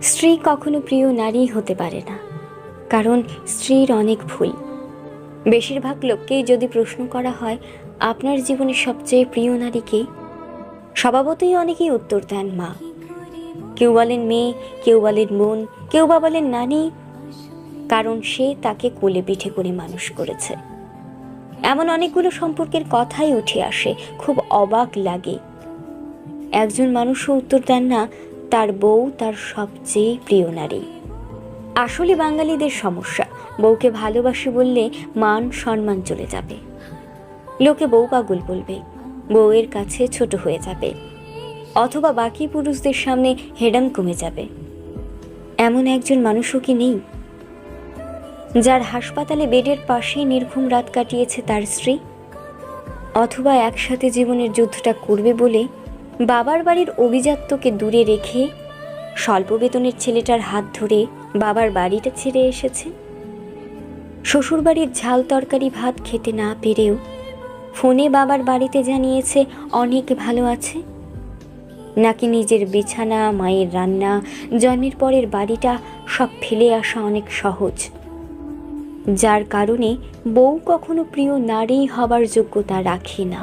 স্ত্রী কখনো প্রিয় নারী হতে পারে না, কারণ স্ত্রীর অনেক ভুল। বেশিরভাগ লোককেই যদি প্রশ্ন করা হয় আপনার জীবনের সবচেয়ে প্রিয় নারী কে, স্বভাবতই অনেকেই উত্তর দেন মা। কেউ বলেন মেয়ে, কেউ বলেন বোন, কেউ বা বলেন নানি, কারণ সে তাকে কোলে পিঠে করে মানুষ করেছে। এমন অনেকগুলো সম্পর্কের কথাই উঠে আসে, খুব অবাক লাগে। একজন মানুষও উত্তর দেন না তার বউ তার সবচেয়ে প্রিয় নারী। আসলে বাঙালিদের সমস্যা, বউকে ভালোবাসি বললে মান সম্মান চলে যাবে, লোকে বউ পাগল বলবে, বউয়ের কাছে ছোট হয়ে যাবে, অথবা বাকি পুরুষদের সামনে হেডাম কমে যাবে। এমন একজন মানুষও কি নেই যার হাসপাতালে বেডের পাশে নির্ঘুম রাত কাটিয়েছে তার স্ত্রী, অথবা একসাথে জীবনের যুদ্ধটা করবে বলে বাবার বাড়ির অভিজাত্যকে দূরে রেখে স্বল্প বেতনের ছেলেটার হাত ধরে বাবার বাড়িটা ছেড়ে এসেছে। শ্বশুরবাড়ির ঝাল তরকারি ভাত খেতে না পেরেও ফোনে বাবার বাড়িতে জানিয়েছে অনেক ভালো আছে। নাকি নিজের বিছানা, মায়ের রান্না, জন্মের পরের বাড়িটা সব ফেলে আসা অনেক সহজ, যার কারণে বউ কখনো প্রিয় নারী হবার যোগ্যতা রাখে না।